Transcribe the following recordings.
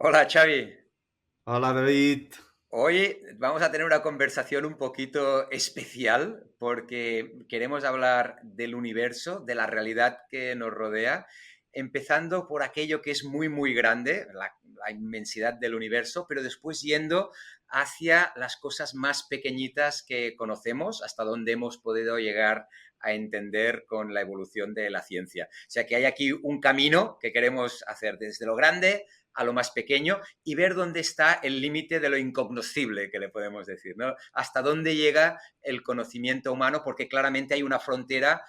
Hola Xavi, Hola David. hoy vamos a tener una conversación un poquito especial porque queremos hablar del universo, de la realidad que nos rodea, empezando por aquello que es muy, muy grande, la inmensidad del universo, pero después yendo hacia las cosas más pequeñitas que conocemos, hasta donde hemos podido llegar a entender con la evolución de la ciencia. O sea que hay aquí un camino que queremos hacer desde lo grande a lo más pequeño y ver dónde está el límite de lo incognoscible, que le podemos decir, ¿no? Hasta dónde llega el conocimiento humano, porque claramente hay una frontera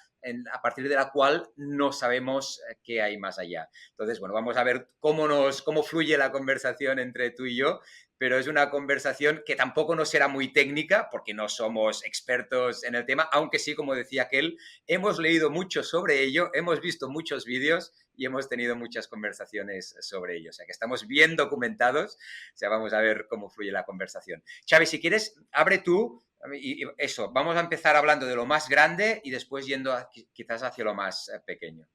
a partir de la cual no sabemos qué hay más allá. Entonces, bueno, vamos a ver cómo fluye la conversación entre tú y yo, pero es una conversación que tampoco nos será muy técnica, porque no somos expertos en el tema, aunque sí, como decía aquel, hemos leído mucho sobre ello, hemos visto muchos vídeos y hemos tenido muchas conversaciones sobre ello. O sea, que estamos bien documentados. O sea, vamos a ver cómo fluye la conversación. Xavi, si quieres, abre tú y eso, vamos a empezar hablando de lo más grande y después yendo quizás hacia lo más pequeño.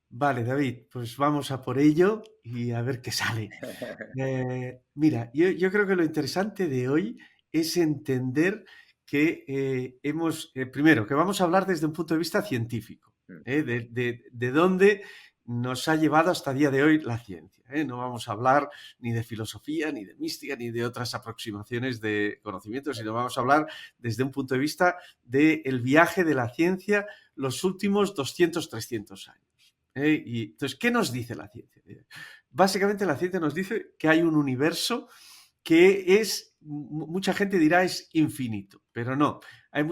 Vale, David, pues vamos a por ello y a ver qué sale. Mira, yo creo que lo interesante de hoy es entender que primero, que vamos a hablar desde un punto de vista científico, de dónde nos ha llevado hasta el día de hoy la ciencia. No vamos a hablar ni de filosofía, ni de mística, ni de otras aproximaciones de conocimiento, sino vamos a hablar desde un punto de vista del viaje de la ciencia los últimos 200, 300 años. Y entonces, ¿qué nos dice la ciencia? Básicamente la ciencia nos dice que hay un universo que mucha gente dirá es infinito, pero no, hay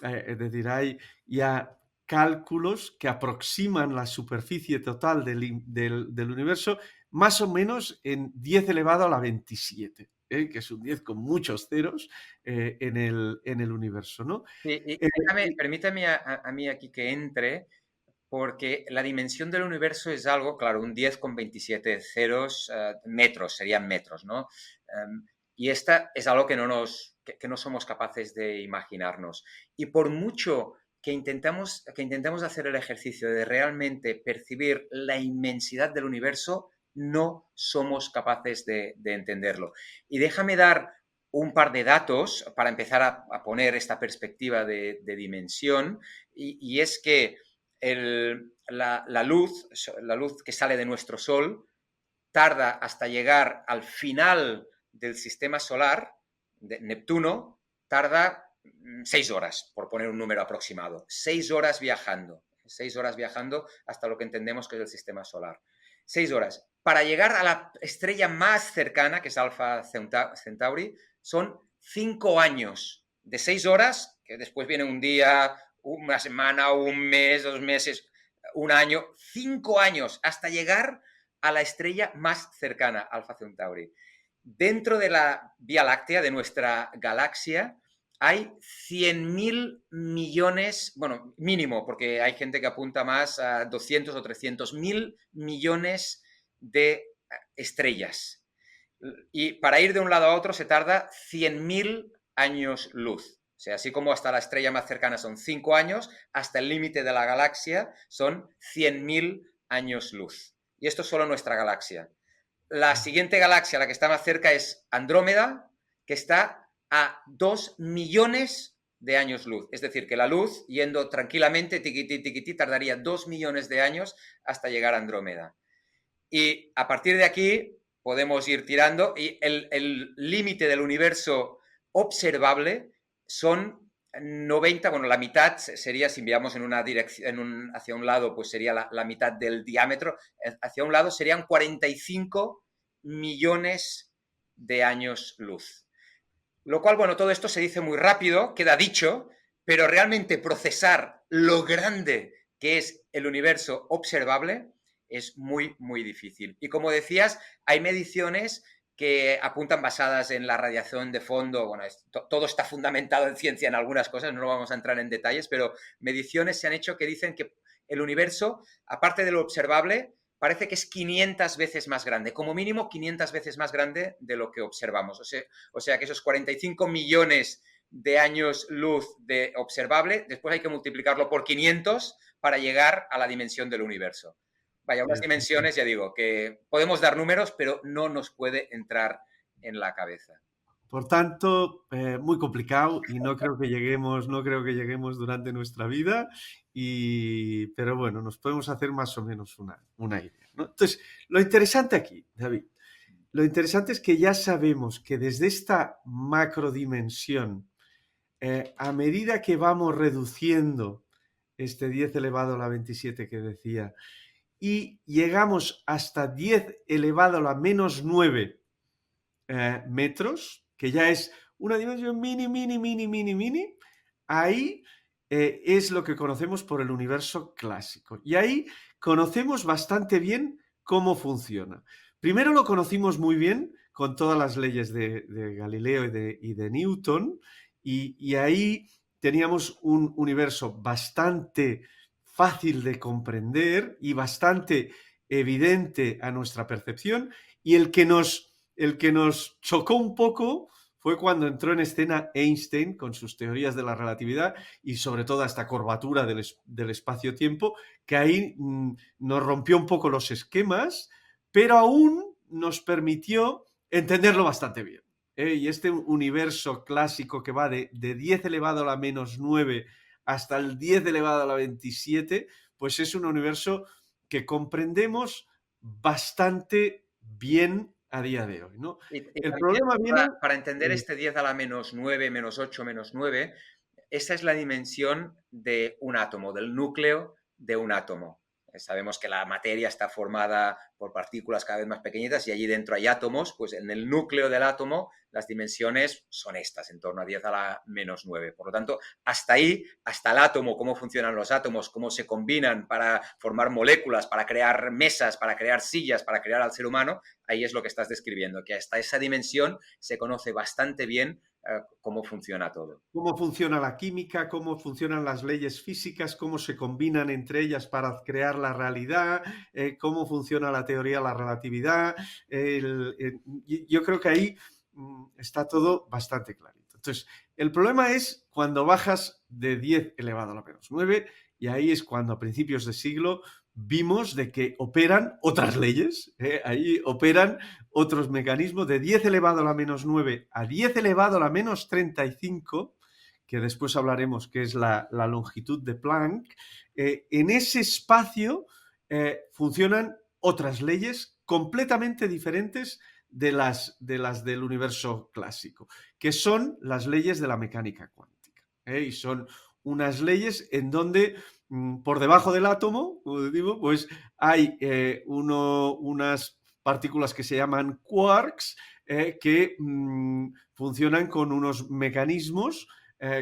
es decir, hay ya cálculos que aproximan la superficie total del universo más o menos en 10 elevado a la 27, que es un 10 con muchos ceros en el universo, ¿no? Sí, y Eh, permítame a mí aquí que entre, porque la dimensión del universo es algo, claro, un 10 con 27 ceros, metros, serían metros, ¿no? Y esta es algo que no somos capaces de imaginarnos. Y por mucho que intentamos hacer el ejercicio de realmente percibir la inmensidad del universo, no somos capaces de entenderlo. Y déjame dar un par de datos para empezar a poner esta perspectiva de dimensión, y es que la luz que sale de nuestro Sol tarda hasta llegar al final del sistema solar, de Neptuno, tarda 6 horas, por poner un número aproximado. 6 horas viajando hasta lo que entendemos que es el sistema solar. 6 horas. Para llegar a la estrella más cercana, que es Alpha Centauri, son 5 años de 6 horas, que después viene un día, una semana, un mes, 2 meses, un año, 5 años hasta llegar a la estrella más cercana, Alpha Centauri. Dentro de la Vía Láctea, de nuestra galaxia, hay 100.000 millones, bueno, mínimo, porque hay gente que apunta más a 200 o 300 mil millones de estrellas. Y para ir de un lado a otro se tarda 100.000 años luz. O sea, así como hasta la estrella más cercana son 5 años, hasta el límite de la galaxia son 100.000 años luz. Y esto es solo nuestra galaxia. La siguiente galaxia, la que está más cerca, es Andrómeda, que está a 2 millones de años luz. Es decir, que la luz, yendo tranquilamente, tiquití, tiquití, tardaría 2 millones de años hasta llegar a Andrómeda. Y a partir de aquí podemos ir tirando y el límite del universo observable son 90, bueno, la mitad sería, si enviamos en una dirección, hacia un lado, pues sería la mitad del diámetro, hacia un lado serían 45 millones de años luz. Lo cual, bueno, todo esto se dice muy rápido, queda dicho, pero realmente procesar lo grande que es el universo observable es muy, muy difícil. Y como decías, hay mediciones que apuntan basadas en la radiación de fondo, bueno, todo está fundamentado en ciencia en algunas cosas, no vamos a entrar en detalles, pero mediciones se han hecho que dicen que el universo, aparte de lo observable, parece que es 500 veces más grande, como mínimo 500 veces más grande de lo que observamos. O sea que esos 45 millones de años luz de observable, después hay que multiplicarlo por 500 para llegar a la dimensión del universo. Vaya, unas dimensiones, ya digo, que podemos dar números, pero no nos puede entrar en la cabeza. Por tanto, muy complicado y no creo que lleguemos durante nuestra vida, pero bueno, nos podemos hacer más o menos una idea, ¿no? Entonces, lo interesante aquí, David, lo interesante es que ya sabemos que desde esta macrodimensión, a medida que vamos reduciendo este 10 elevado a la 27 que decía, y llegamos hasta 10 elevado a la menos 9 metros, que ya es una dimensión mini, mini, mini, mini, mini, ahí es lo que conocemos por el universo clásico. Y ahí conocemos bastante bien cómo funciona. Primero lo conocimos muy bien con todas las leyes de Galileo y de Newton, y ahí teníamos un universo bastante fácil de comprender y bastante evidente a nuestra percepción, y el que nos chocó un poco fue cuando entró en escena Einstein con sus teorías de la relatividad y sobre todo esta curvatura del espacio-tiempo, que ahí nos rompió un poco los esquemas, pero aún nos permitió entenderlo bastante bien. Y este universo clásico que va de 10 elevado a la menos 9 hasta el 10 elevado a la 27, pues es un universo que comprendemos bastante bien a día de hoy, ¿no? Y El también problema viene... para entender este 10 a la menos 9 menos 8 menos 9, esa es la dimensión de un átomo, del núcleo de un átomo. Sabemos que la materia está formada por partículas cada vez más pequeñitas y allí dentro hay átomos, pues en el núcleo del átomo las dimensiones son estas, en torno a 10 a la menos 9. Por lo tanto, hasta ahí, hasta el átomo, cómo funcionan los átomos, cómo se combinan para formar moléculas, para crear mesas, para crear sillas, para crear al ser humano, ahí es lo que estás describiendo, que hasta esa dimensión se conoce bastante bien cómo funciona todo. Cómo funciona la química, cómo funcionan las leyes físicas, cómo se combinan entre ellas para crear la realidad, cómo funciona la teoría de la relatividad. Yo creo que ahí está todo bastante clarito. Entonces, el problema es cuando bajas de 10 elevado a la menos 9, y ahí es cuando a principios de siglo vimos de que operan otras leyes, ahí operan otros mecanismos de 10 elevado a la menos 9 a 10 elevado a la menos 35, que después hablaremos que es la longitud de Planck. En ese espacio funcionan otras leyes completamente diferentes de las del universo clásico, que son las leyes de la mecánica cuántica. Y son unas leyes en donde por debajo del átomo, como digo, pues hay unas partículas que se llaman quarks, que funcionan con unos mecanismos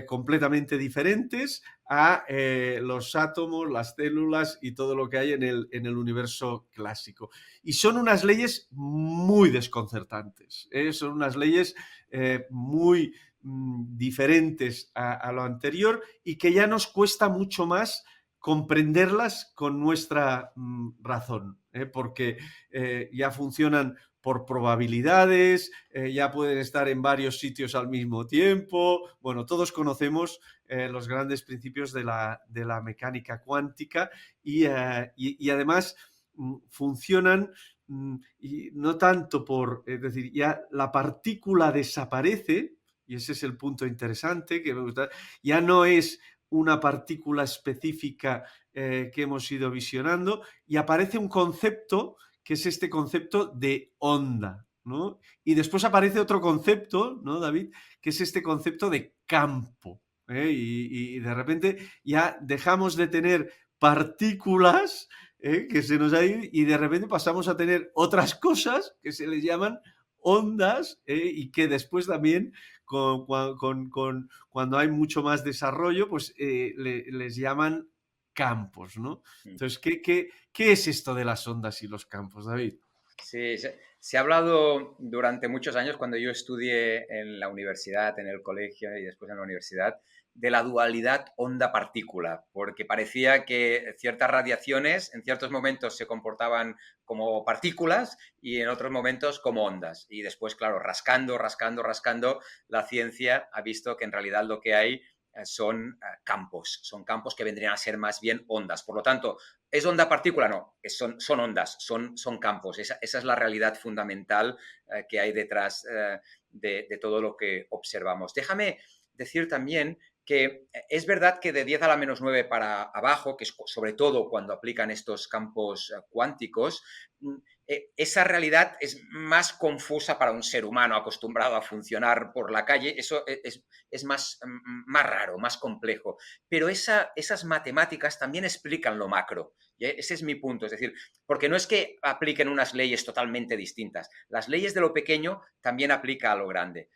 completamente diferentes a los átomos, las células y todo lo que hay en el universo clásico. Y son unas leyes muy desconcertantes, son unas leyes muy diferentes a lo anterior y que ya nos cuesta mucho más comprenderlas con nuestra razón, porque ya funcionan por probabilidades, ya pueden estar en varios sitios al mismo tiempo. Bueno, todos conocemos los grandes principios de la mecánica cuántica y además funcionan y no tanto es decir, ya la partícula desaparece, y ese es el punto interesante que me gusta, ya no es una partícula específica que hemos ido visionando, y aparece un concepto que es este concepto de onda, ¿no? Y después aparece otro concepto, ¿no, David? Que es este concepto de campo, ¿eh? Y de repente ya dejamos de tener partículas que se nos ha ido y de repente pasamos a tener otras cosas que se les llaman ondas y que después también cuando hay mucho más desarrollo, pues les llaman campos, ¿no? Entonces, ¿qué es esto de las ondas y los campos, David? Sí, se ha hablado durante muchos años, cuando yo estudié en la universidad, en el colegio y después en la universidad, de la dualidad onda-partícula, porque parecía que ciertas radiaciones en ciertos momentos se comportaban como partículas y en otros momentos como ondas. Y después, claro, rascando, la ciencia ha visto que en realidad lo que hay son campos que vendrían a ser más bien ondas. Por lo tanto, ¿Es onda partícula? No, son ondas, son campos. Esa es la realidad fundamental que hay detrás de todo lo que observamos. Déjame decir también que es verdad que de 10 a la menos 9 para abajo, que es sobre todo cuando aplican estos campos cuánticos, esa realidad es más confusa para un ser humano acostumbrado a funcionar por la calle. Eso es más raro, más complejo. Pero esas matemáticas también explican lo macro. Y ese es mi punto. Es decir, porque no es que apliquen unas leyes totalmente distintas. Las leyes de lo pequeño también aplican a lo grande.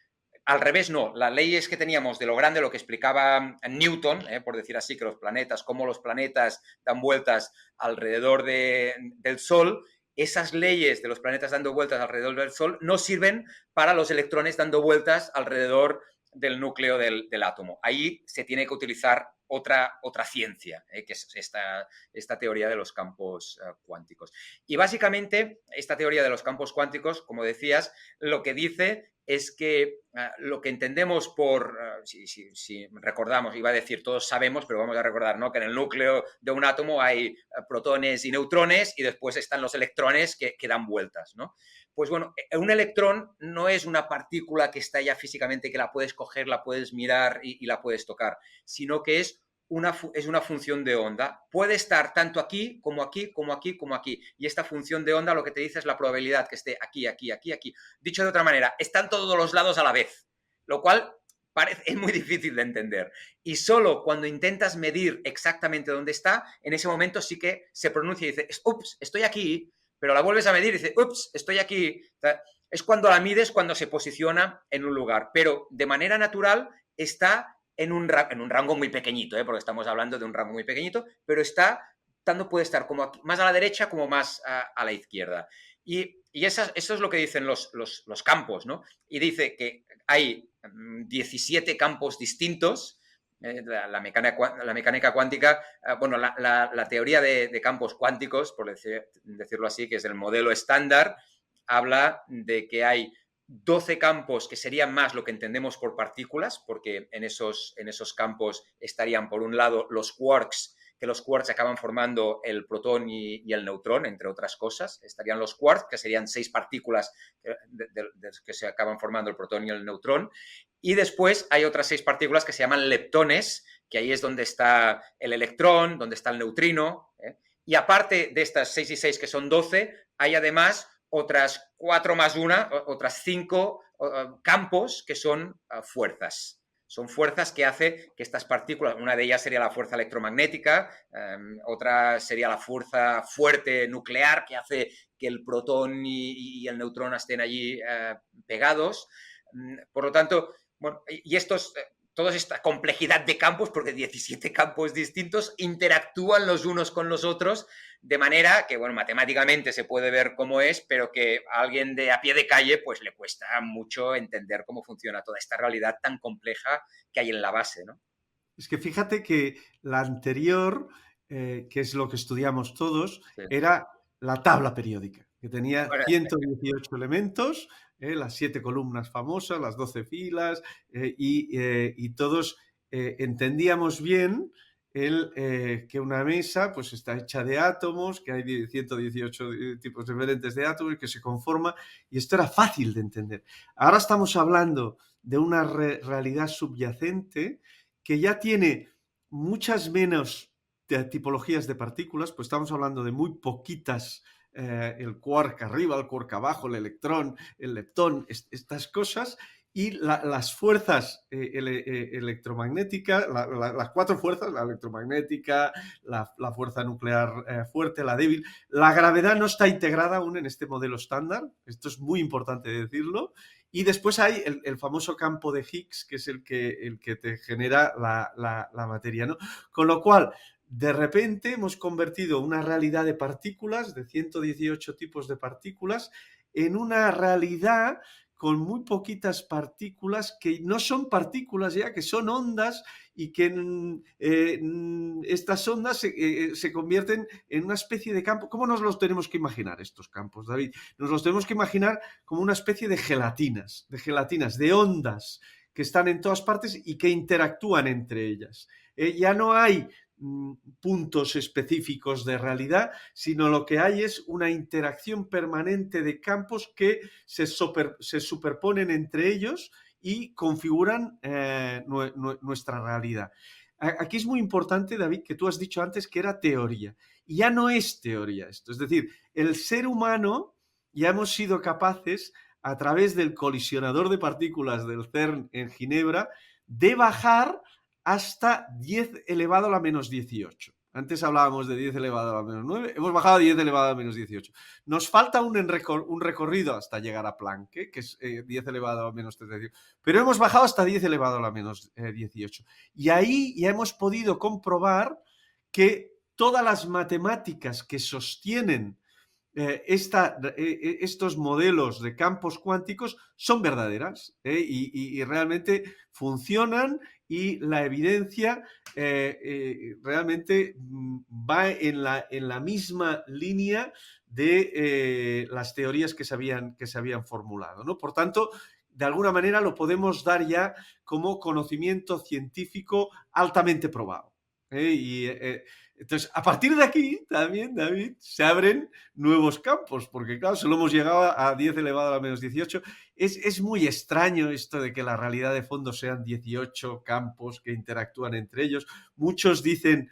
Al revés, no. Las leyes que teníamos de lo grande, lo que explicaba Newton, por decir así, que los planetas, cómo los planetas dan vueltas alrededor del Sol, esas leyes de los planetas dando vueltas alrededor del Sol no sirven para los electrones dando vueltas alrededor del núcleo del átomo. Ahí se tiene que utilizar otra ciencia, que es esta teoría de los campos cuánticos. Y básicamente, esta teoría de los campos cuánticos, como decías, lo que dice es que lo que entendemos por, si recordamos, iba a decir todos sabemos, pero vamos a recordar, ¿no?, que en el núcleo de un átomo hay protones y neutrones y después están los electrones que dan vueltas, ¿no? Pues bueno, un electrón no es una partícula que está ya físicamente, que la puedes coger, la puedes mirar y la puedes tocar, sino que es una función de onda. Puede estar tanto aquí, como aquí, como aquí, como aquí. Y esta función de onda lo que te dice es la probabilidad que esté aquí, aquí, aquí, aquí. Dicho de otra manera, están todos los lados a la vez, lo cual es muy difícil de entender. Y solo cuando intentas medir exactamente dónde está, en ese momento sí que se pronuncia y dice, ups, estoy aquí, pero la vuelves a medir y dice, ups, estoy aquí. O sea, es cuando la mides, cuando se posiciona en un lugar. Pero de manera natural está en un rango muy pequeñito, porque estamos hablando de un rango muy pequeñito, pero tanto puede estar como aquí, más a la derecha como más a la izquierda. Y eso es lo que dicen los campos, ¿no? Y dice que hay 17 campos distintos. La mecánica cuántica, bueno, la teoría de campos cuánticos, por decirlo así, que es el modelo estándar, habla de que hay 12 campos que serían más lo que entendemos por partículas, porque en esos campos estarían, por un lado, los quarks, que los quarks acaban formando el protón y el neutrón, entre otras cosas. Estarían los quarks, que serían 6 partículas que se acaban formando el protón y el neutrón. Y después hay otras 6 partículas que se llaman leptones, que ahí es donde está el electrón, donde está el neutrino. Y aparte de estas 6 y 6, que son 12, hay además otras 4 más 1, otras 5 campos que son fuerzas. Son fuerzas que hace que estas partículas, una de ellas sería la fuerza electromagnética, otra sería la fuerza fuerte nuclear que hace que el protón y el neutrón estén allí pegados. Por lo tanto, bueno, y toda esta complejidad de campos, porque 17 campos distintos interactúan los unos con los otros de manera que, bueno, matemáticamente se puede ver cómo es, pero que a alguien de a pie de calle pues le cuesta mucho entender cómo funciona toda esta realidad tan compleja que hay en la base, ¿no? Es que fíjate que la anterior, que es lo que estudiamos todos, Sí. era la tabla periódica, que tenía Bueno, 118 elementos, las 7 columnas famosas, las 12 filas, y todos entendíamos bien que una mesa pues, está hecha de átomos, que hay 118 tipos diferentes de átomos que se conforman, y esto era fácil de entender. Ahora estamos hablando de una realidad subyacente que ya tiene muchas menos tipologías de partículas, pues estamos hablando de muy poquitas, el quark arriba, el quark abajo, el electrón, el leptón, estas cosas, y las fuerzas electromagnéticas, las 4 fuerzas, la electromagnética, la fuerza nuclear fuerte, la débil. La gravedad no está integrada aún en este modelo estándar, esto es muy importante decirlo. Y después hay el famoso campo de Higgs, que es el que te genera la materia, ¿no? Con lo cual, de repente hemos convertido una realidad de partículas, de 118 tipos de partículas, en una realidad con muy poquitas partículas que no son partículas ya, que son ondas, y que estas ondas se convierten en una especie de campo. ¿Cómo nos los tenemos que imaginar estos campos, David? Nos los tenemos que imaginar como una especie de gelatinas, de ondas que están en todas partes y que interactúan entre ellas. Ya no hay puntos específicos de realidad, sino lo que hay es una interacción permanente de campos que se superponen entre ellos y configuran nuestra realidad. Aquí es muy importante, David, que tú has dicho antes que era teoría. Y ya no es teoría esto. Es decir, el ser humano ya hemos sido capaces, a través del colisionador de partículas del CERN en Ginebra, de bajar hasta 10 elevado a la menos 18. Antes hablábamos de 10 elevado a la menos 9, hemos bajado a 10 elevado a la menos 18. Nos falta un recorrido hasta llegar a Planck, que es 10 elevado a la menos 35, pero hemos bajado hasta 10 elevado a la menos 18. Y ahí ya hemos podido comprobar que todas las matemáticas que sostienen estos modelos de campos cuánticos son verdaderas y realmente funcionan, y la evidencia realmente va en la misma línea de las teorías que se habían formulado, ¿no? Por tanto, de alguna manera lo podemos dar ya como conocimiento científico altamente probado. Entonces, a partir de aquí también, David, se abren nuevos campos, porque claro, solo hemos llegado a 10 elevado a la menos 18. Es muy extraño esto de que la realidad de fondo sean 18 campos que interactúan entre ellos. Muchos dicen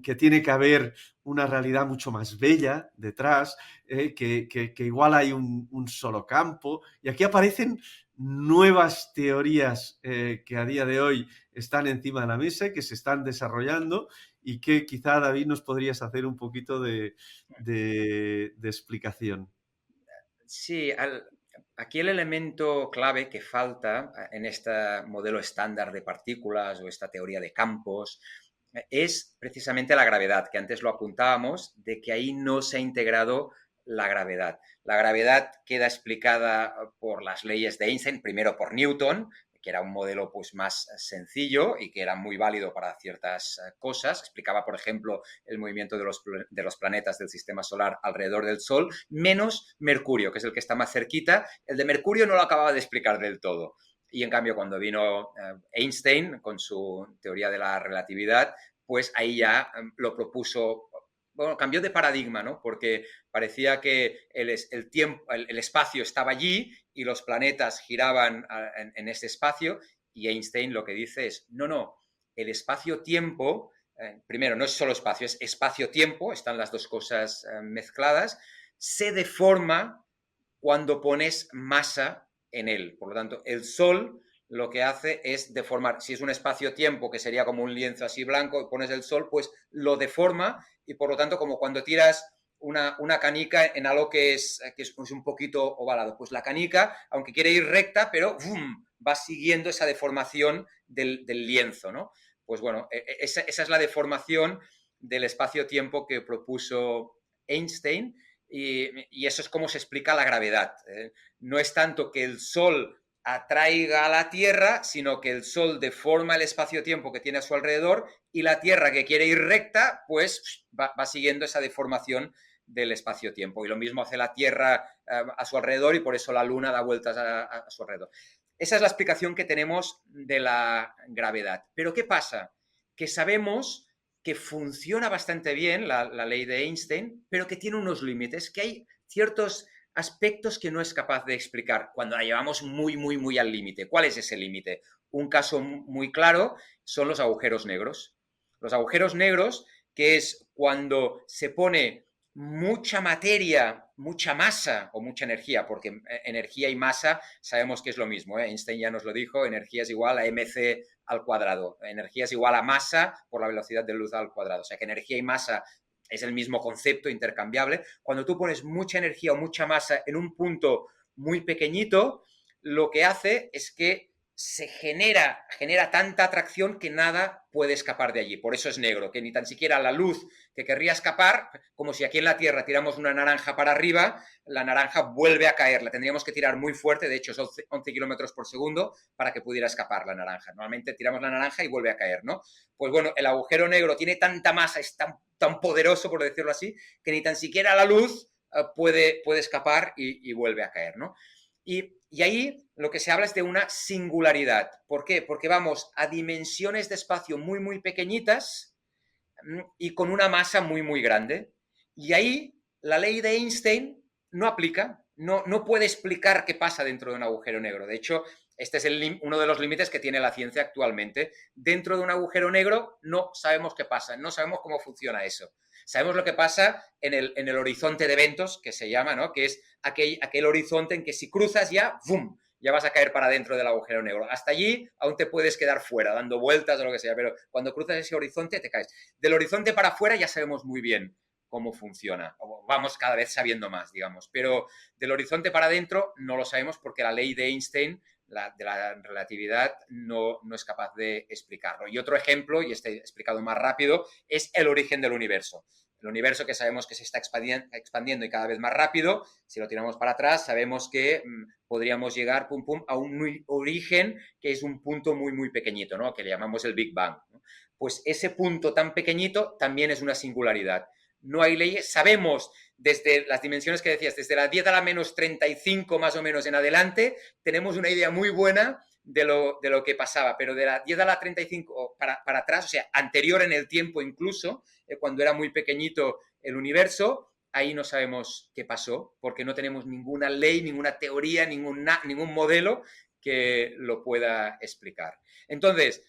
que tiene que haber una realidad mucho más bella detrás, que igual hay un solo campo. Y aquí aparecen nuevas teorías que a día de hoy están encima de la mesa, que se están desarrollando, y que quizá, David, nos podrías hacer un poquito de explicación. Sí, aquí el elemento clave que falta en este modelo estándar de partículas o esta teoría de campos es precisamente la gravedad, que antes lo apuntábamos, de que ahí no se ha integrado la gravedad. La gravedad queda explicada por las leyes de Einstein, primero por Newton, que era un modelo pues, más sencillo y que era muy válido para ciertas cosas. Explicaba, por ejemplo, el movimiento de los planetas del sistema solar alrededor del Sol, menos Mercurio, que es el que está más cerquita. El de Mercurio no lo acababa de explicar del todo. Y en cambio, cuando vino Einstein con su teoría de la relatividad, pues ahí ya lo propuso. Bueno, cambió de paradigma, ¿no? Porque parecía que el tiempo, el espacio estaba allí y los planetas giraban en ese espacio, y Einstein lo que dice es, no, el espacio-tiempo, primero, no es solo espacio, es espacio-tiempo, están las dos cosas mezcladas, se deforma cuando pones masa en él. Por lo tanto, el Sol lo que hace es deformar. Si es un espacio-tiempo que sería como un lienzo así blanco y pones el Sol, pues lo deforma, y por lo tanto, como cuando tiras una canica en algo que es pues, un poquito ovalado. Pues la canica, aunque quiere ir recta, pero ¡bum!, va siguiendo esa deformación del lienzo, ¿no? Pues bueno, esa es la deformación del espacio-tiempo que propuso Einstein, y eso es como se explica la gravedad. No es tanto que el Sol atraiga a la Tierra, sino que el Sol deforma el espacio-tiempo que tiene a su alrededor, y la Tierra, que quiere ir recta, pues va siguiendo esa deformación del espacio-tiempo. Y lo mismo hace la Tierra a su alrededor, y por eso la Luna da vueltas a su alrededor. Esa es la explicación que tenemos de la gravedad. Pero ¿qué pasa? Que sabemos que funciona bastante bien la ley de Einstein, pero que tiene unos límites, que hay ciertos aspectos que no es capaz de explicar cuando la llevamos muy, muy, muy al límite. ¿Cuál es ese límite? Un caso muy claro son los agujeros negros. Los agujeros negros, que es cuando se pone mucha materia, mucha masa o mucha energía, porque energía y masa sabemos que es lo mismo, ¿eh? Einstein ya nos lo dijo, energía es igual a mc al cuadrado, energía es igual a masa por la velocidad de luz al cuadrado, o sea que energía y masa es el mismo concepto, intercambiable. Cuando tú pones mucha energía o mucha masa en un punto muy pequeñito, lo que hace es que se genera tanta atracción que nada puede escapar de allí. Por eso es negro, que ni tan siquiera la luz que querría escapar, como si aquí en la Tierra tiramos una naranja para arriba, la naranja vuelve a caer. La tendríamos que tirar muy fuerte, de hecho es 11 kilómetros por segundo para que pudiera escapar la naranja. Normalmente tiramos la naranja y vuelve a caer, ¿no? Pues bueno, el agujero negro tiene tanta masa, es tan poderoso, por decirlo así, que ni tan siquiera la luz puede escapar y vuelve a caer, ¿no? Y ahí lo que se habla es de una singularidad. ¿Por qué? Porque vamos a dimensiones de espacio muy, muy pequeñitas, y con una masa muy, muy grande. Y ahí la ley de Einstein no aplica, no puede explicar qué pasa dentro de un agujero negro. De hecho, este es uno de los límites que tiene la ciencia actualmente. Dentro de un agujero negro no sabemos qué pasa, no sabemos cómo funciona eso. Sabemos lo que pasa en el horizonte de eventos, que se llama, ¿no? Que es aquel horizonte en que si cruzas ya, ¡bum!, ya vas a caer para dentro del agujero negro. Hasta allí aún te puedes quedar fuera, dando vueltas o lo que sea, pero cuando cruzas ese horizonte te caes. Del horizonte para afuera ya sabemos muy bien cómo funciona. Vamos cada vez sabiendo más, digamos. Pero del horizonte para adentro no lo sabemos porque la ley de Einstein, de la relatividad, no es capaz de explicarlo. Y otro ejemplo, y este explicado más rápido, es el origen del universo. El universo que sabemos que se está expandiendo y cada vez más rápido, si lo tiramos para atrás, sabemos que podríamos llegar a un origen que es un punto muy, muy pequeñito, ¿no? Que le llamamos el Big Bang, ¿no? Pues ese punto tan pequeñito también es una singularidad. No hay leyes, sabemos desde las dimensiones que decías, desde la 10 a la menos 35 más o menos en adelante, tenemos una idea muy buena de lo que pasaba, pero de la 10 a la 35 para atrás, o sea, anterior en el tiempo incluso, cuando era muy pequeñito el universo, ahí no sabemos qué pasó, porque no tenemos ninguna ley, ninguna teoría, ningún modelo que lo pueda explicar. Entonces,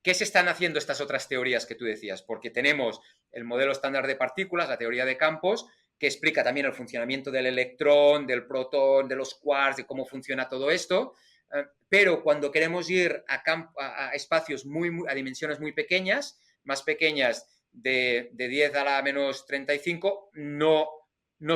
¿qué se están haciendo estas otras teorías que tú decías? Porque tenemos el modelo estándar de partículas, la teoría de campos, que explica también el funcionamiento del electrón, del protón, de los quarks, de cómo funciona todo esto. Pero cuando queremos ir a espacios a dimensiones muy pequeñas, más pequeñas de 10 a la menos 35, no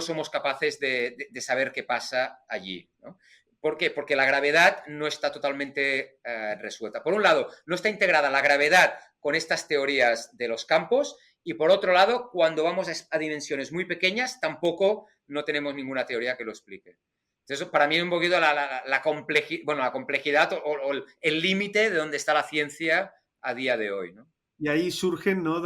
somos capaces de saber qué pasa allí, ¿no? ¿Por qué? Porque la gravedad no está totalmente resuelta. Por un lado, no está integrada la gravedad con estas teorías de los campos, y por otro lado, cuando vamos a dimensiones muy pequeñas, tampoco no tenemos ninguna teoría que lo explique. Entonces, para mí es un poquito la complejidad o el límite de donde está la ciencia a día de hoy, ¿no? Y ahí surgen, ¿no,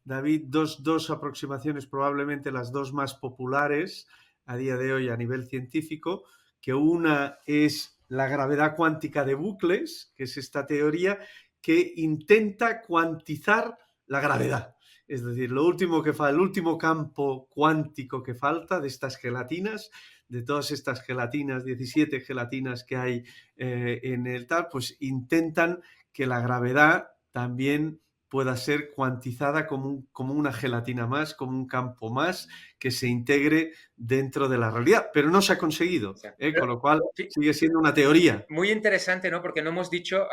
David, dos aproximaciones, probablemente las dos más populares a día de hoy a nivel científico, que una es la gravedad cuántica de bucles, que es esta teoría que intenta cuantizar la gravedad. Es decir, lo último que el último campo cuántico que falta de estas gelatinas, de todas estas gelatinas, 17 gelatinas que hay en el tal, pues intentan que la gravedad también pueda ser cuantizada como una gelatina más, como un campo más que se integre dentro de la realidad. Pero no se ha conseguido, con lo cual sí, sigue siendo una teoría. muy interesante, ¿no? Porque no hemos dicho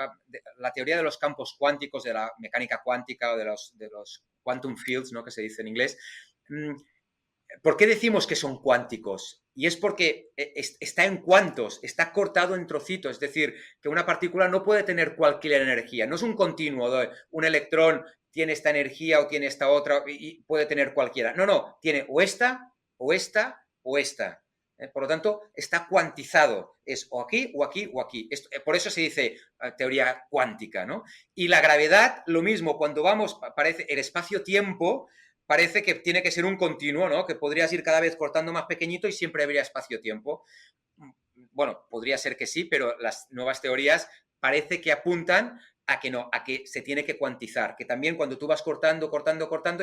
la teoría de los campos cuánticos, de la mecánica cuántica o de los quantum fields, ¿no? Que se dice en inglés. ¿Por qué decimos que son cuánticos? Y es porque está en cuantos, está cortado en trocitos, es decir, que una partícula no puede tener cualquier energía, no es un continuo, un electrón tiene esta energía o tiene esta otra y puede tener cualquiera. No, tiene o esta, o esta, o esta. Por lo tanto, está cuantizado, es o aquí, o aquí, o aquí. Por eso se dice teoría cuántica, ¿no? Y la gravedad, lo mismo, cuando vamos, parece el espacio-tiempo, parece que tiene que ser un continuo, ¿no? Que podrías ir cada vez cortando más pequeñito y siempre habría espacio-tiempo. Bueno, podría ser que sí, pero las nuevas teorías parece que apuntan a que no, a que se tiene que cuantizar, que también cuando tú vas cortando,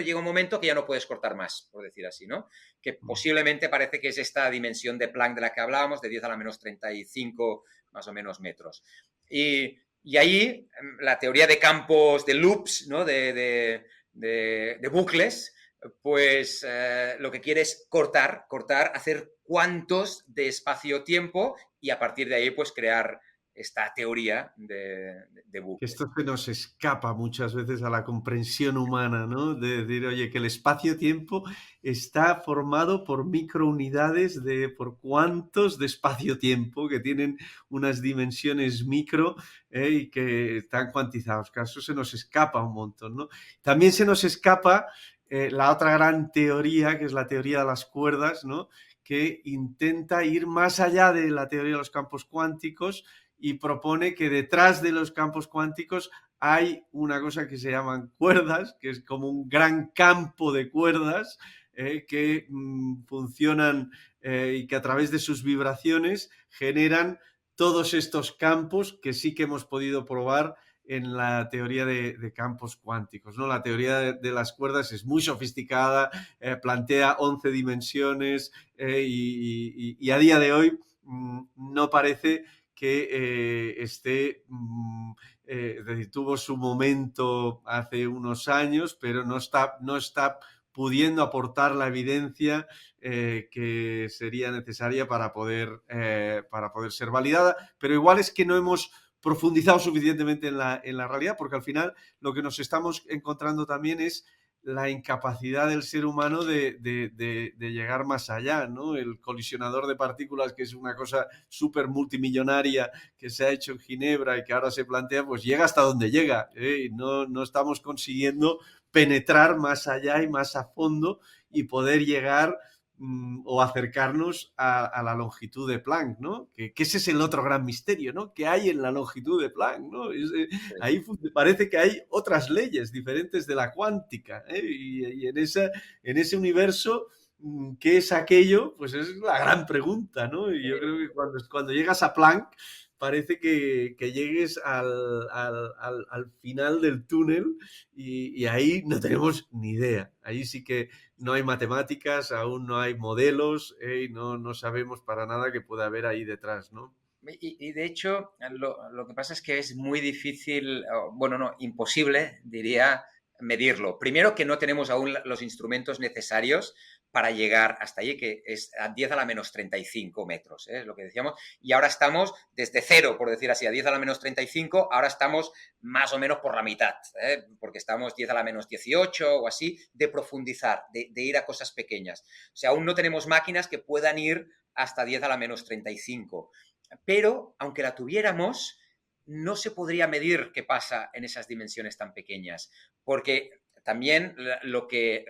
llega un momento que ya no puedes cortar más, por decir así, ¿no? Que posiblemente parece que es esta dimensión de Planck de la que hablábamos, de 10 a la menos 35 más o menos metros. Y ahí la teoría de campos, de loops, ¿no? De bucles, pues lo que quiere es cortar, hacer cuantos de espacio-tiempo y a partir de ahí pues crear esta teoría de bucles. Esto se nos escapa muchas veces a la comprensión humana, ¿no? De decir, oye, que el espacio-tiempo está formado por microunidades por cuantos de espacio-tiempo que tienen unas dimensiones micro y que están cuantizados. Que eso se nos escapa un montón, ¿no? También se nos escapa la otra gran teoría, que es la teoría de las cuerdas, ¿no? Que intenta ir más allá de la teoría de los campos cuánticos y propone que detrás de los campos cuánticos hay una cosa que se llaman cuerdas, que es como un gran campo de cuerdas que funcionan y que a través de sus vibraciones generan todos estos campos que sí que hemos podido probar en la teoría de campos cuánticos, ¿no? La teoría de las cuerdas es muy sofisticada, plantea 11 dimensiones y a día de hoy no parece que es decir, tuvo su momento hace unos años, pero no está pudiendo aportar la evidencia que sería necesaria para poder ser validada, pero igual es que no hemos profundizado suficientemente en la realidad, porque al final lo que nos estamos encontrando también es la incapacidad del ser humano de llegar más allá, ¿no? El colisionador de partículas, que es una cosa súper multimillonaria que se ha hecho en Ginebra y que ahora se plantea, pues llega hasta donde llega, ¿eh? No estamos consiguiendo penetrar más allá y más a fondo y poder llegar o acercarnos a la longitud de Planck, ¿no? Que ese es el otro gran misterio, ¿no? ¿Qué hay en la longitud de Planck, ¿no? Sí. Ahí parece que hay otras leyes diferentes de la cuántica, ¿eh? Y en ese universo, ¿qué es aquello? Pues es la gran pregunta, ¿no? Y yo creo que cuando llegas a Planck, parece que llegues al final del túnel y ahí no tenemos ni idea. Ahí sí que no hay matemáticas, aún no hay modelos y no sabemos para nada qué puede haber ahí detrás, ¿no? Y de hecho, lo que pasa es que es muy difícil, bueno, no, imposible, diría, medirlo. Primero que no tenemos aún los instrumentos necesarios para llegar hasta allí, que es a 10 a la menos 35 metros, es lo que decíamos. Y ahora estamos desde cero, por decir así, a 10 a la menos 35, ahora estamos más o menos por la mitad, porque estamos 10 a la menos 18 o así, de profundizar, de ir a cosas pequeñas. O sea, aún no tenemos máquinas que puedan ir hasta 10 a la menos 35, pero aunque la tuviéramos, no se podría medir qué pasa en esas dimensiones tan pequeñas, porque también lo que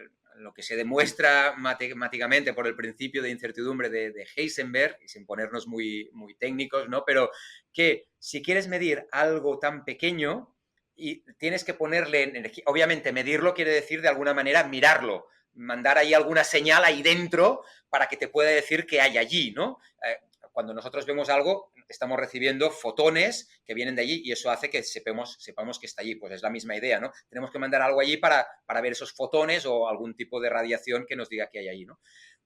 se demuestra matemáticamente por el principio de incertidumbre de Heisenberg, y sin ponernos muy técnicos, ¿no? Pero que si quieres medir algo tan pequeño y tienes que ponerle energía, obviamente medirlo quiere decir de alguna manera mirarlo, mandar ahí alguna señal ahí dentro para que te pueda decir qué hay allí, ¿no? Cuando nosotros vemos algo, estamos recibiendo fotones que vienen de allí y eso hace que sepamos que está allí. Pues es la misma idea, ¿no? Tenemos que mandar algo allí para ver esos fotones o algún tipo de radiación que nos diga que hay allí, ¿no?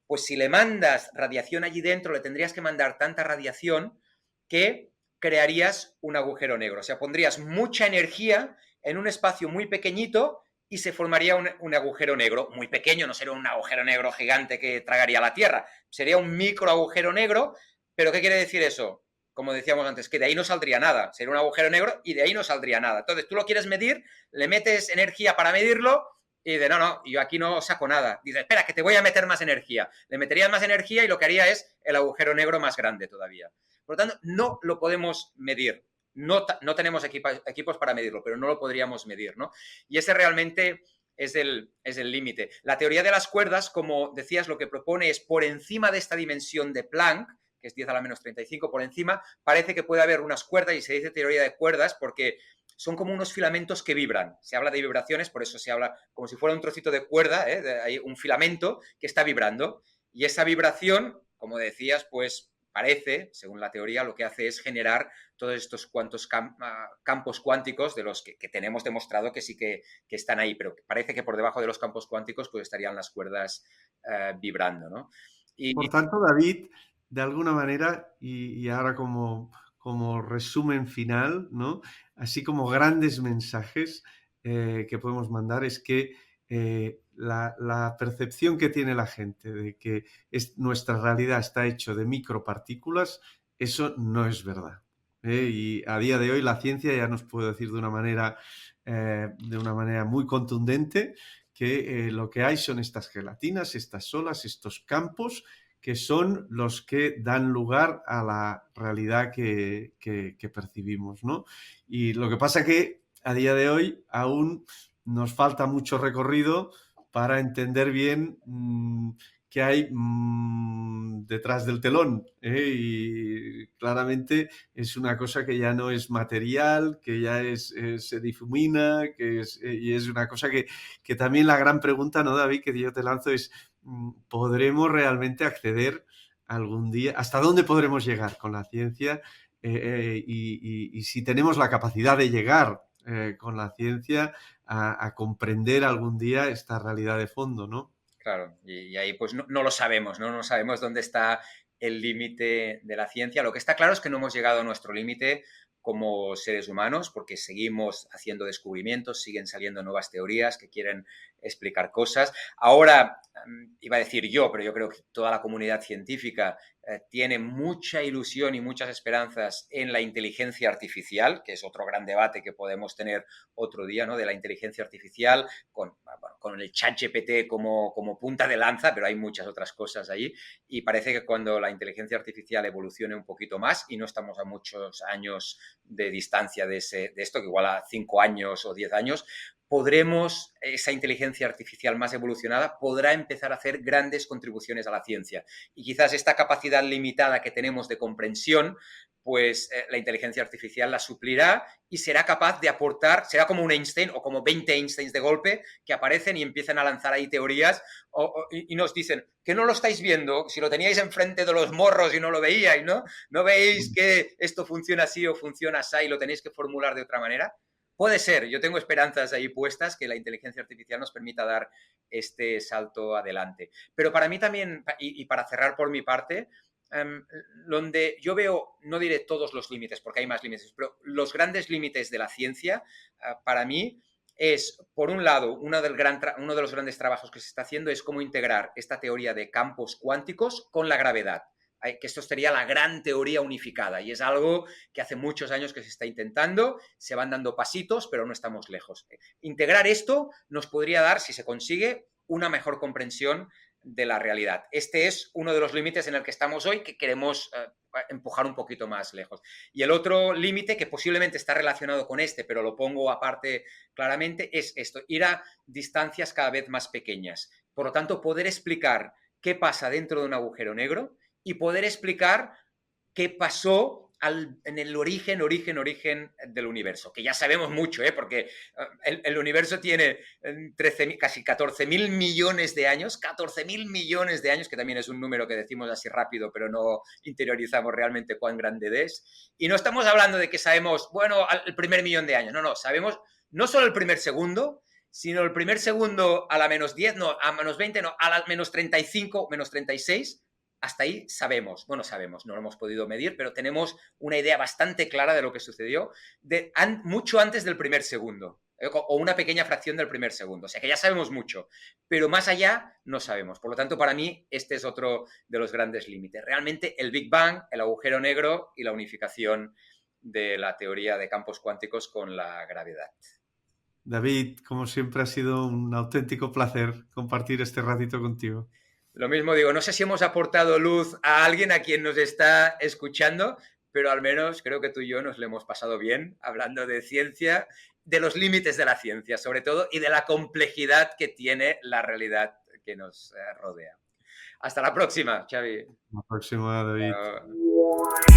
Pues si le mandas radiación allí dentro, le tendrías que mandar tanta radiación que crearías un agujero negro. O sea, pondrías mucha energía en un espacio muy pequeñito y se formaría un agujero negro muy pequeño, no sería un agujero negro gigante que tragaría la Tierra, sería un micro agujero negro. ¿Pero qué quiere decir eso? Como decíamos antes, que de ahí no saldría nada, sería un agujero negro y de ahí no saldría nada. Entonces tú lo quieres medir, le metes energía para medirlo y dice, no, yo aquí no saco nada. Dice, espera, que te voy a meter más energía. Le meterías más energía y lo que haría es el agujero negro más grande todavía. Por lo tanto, no lo podemos medir. No tenemos equipos para medirlo, pero no lo podríamos medir, ¿no? Y ese realmente es el límite. La teoría de las cuerdas, como decías, lo que propone es por encima de esta dimensión de Planck, que es 10 a la menos 35, por encima, parece que puede haber unas cuerdas, y se dice teoría de cuerdas porque son como unos filamentos que vibran. Se habla de vibraciones, por eso se habla como si fuera un trocito de cuerda, hay un filamento que está vibrando. Y esa vibración, como decías, pues parece, según la teoría, lo que hace es generar todos estos campos cuánticos de los que tenemos demostrado que sí que están ahí, pero parece que por debajo de los campos cuánticos pues estarían las cuerdas vibrando, ¿no? Por Y, tanto, David, de alguna manera, y ahora como resumen final, ¿no? Así como grandes mensajes que podemos mandar, es que la percepción que tiene la gente de que nuestra realidad está hecho de micropartículas, eso no es verdad. Y a día de hoy la ciencia ya nos puede decir de una manera muy contundente que lo que hay son estas gelatinas, estas olas, estos campos que son los que dan lugar a la realidad que percibimos, ¿no? Y lo que pasa que a día de hoy aún nos falta mucho recorrido para entender bien qué hay detrás del telón. Y claramente es una cosa que ya no es material, que ya se difumina, y es una cosa que también la gran pregunta, ¿no, David, que yo te lanzo es, ¿podremos realmente acceder algún día? ¿Hasta dónde podremos llegar con la ciencia? Y si tenemos la capacidad de llegar con la ciencia a comprender algún día esta realidad de fondo, ¿no? Claro, y ahí pues no lo sabemos, ¿no? No sabemos dónde está el límite de la ciencia. Lo que está claro es que no hemos llegado a nuestro límite como seres humanos porque seguimos haciendo descubrimientos, siguen saliendo nuevas teorías que quieren explicar cosas. Ahora, iba a decir yo, pero yo creo que toda la comunidad científica tiene mucha ilusión y muchas esperanzas en la inteligencia artificial, que es otro gran debate que podemos tener otro día, ¿no? De la inteligencia artificial con el ChatGPT como punta de lanza, pero hay muchas otras cosas ahí. Y parece que cuando la inteligencia artificial evolucione un poquito más, y no estamos a muchos años de distancia de esto, que igual a 5 años o 10 años, podremos, esa inteligencia artificial más evolucionada podrá empezar a hacer grandes contribuciones a la ciencia. Y quizás esta capacidad limitada que tenemos de comprensión, pues la inteligencia artificial la suplirá y será capaz de aportar, será como un Einstein o como 20 Einsteins de golpe que aparecen y empiezan a lanzar ahí teorías y nos dicen que no lo estáis viendo, si lo teníais enfrente de los morros y no lo veíais, ¿no? ¿No veis que esto funciona así o funciona así y lo tenéis que formular de otra manera? Puede ser, yo tengo esperanzas ahí puestas que la inteligencia artificial nos permita dar este salto adelante. Pero para mí también, y para cerrar por mi parte, donde yo veo, no diré todos los límites, porque hay más límites, pero los grandes límites de la ciencia, para mí, es, por un lado, uno de los grandes trabajos que se está haciendo es cómo integrar esta teoría de campos cuánticos con la gravedad, que esto sería la gran teoría unificada y es algo que hace muchos años que se está intentando, se van dando pasitos, pero no estamos lejos. Integrar esto nos podría dar, si se consigue, una mejor comprensión de la realidad. Este es uno de los límites en el que estamos hoy, que queremos empujar un poquito más lejos. Y el otro límite, que posiblemente está relacionado con este, pero lo pongo aparte claramente, es esto, ir a distancias cada vez más pequeñas. Por lo tanto, poder explicar qué pasa dentro de un agujero negro y poder explicar qué pasó en el origen del universo, que ya sabemos mucho, porque el universo tiene 13, casi 14.000 millones de años, 14.000 millones de años, que también es un número que decimos así rápido, pero no interiorizamos realmente cuán grande es. Y no estamos hablando de que sabemos, bueno, el primer millón de años, no, sabemos no solo el primer segundo, sino el primer segundo a la menos 10, no, a menos 20, no, a la menos 35, menos 36, hasta ahí sabemos, no lo hemos podido medir, pero tenemos una idea bastante clara de lo que sucedió mucho antes del primer segundo, o una pequeña fracción del primer segundo. O sea que ya sabemos mucho, pero más allá no sabemos. Por lo tanto, para mí, este es otro de los grandes límites. Realmente el Big Bang, el agujero negro y la unificación de la teoría de campos cuánticos con la gravedad. David, como siempre, ha sido un auténtico placer compartir este ratito contigo. Lo mismo digo, no sé si hemos aportado luz a alguien a quien nos está escuchando, pero al menos creo que tú y yo nos lo hemos pasado bien hablando de ciencia, de los límites de la ciencia sobre todo y de la complejidad que tiene la realidad que nos rodea. Hasta la próxima, Xavi. Hasta la próxima, David. Chao.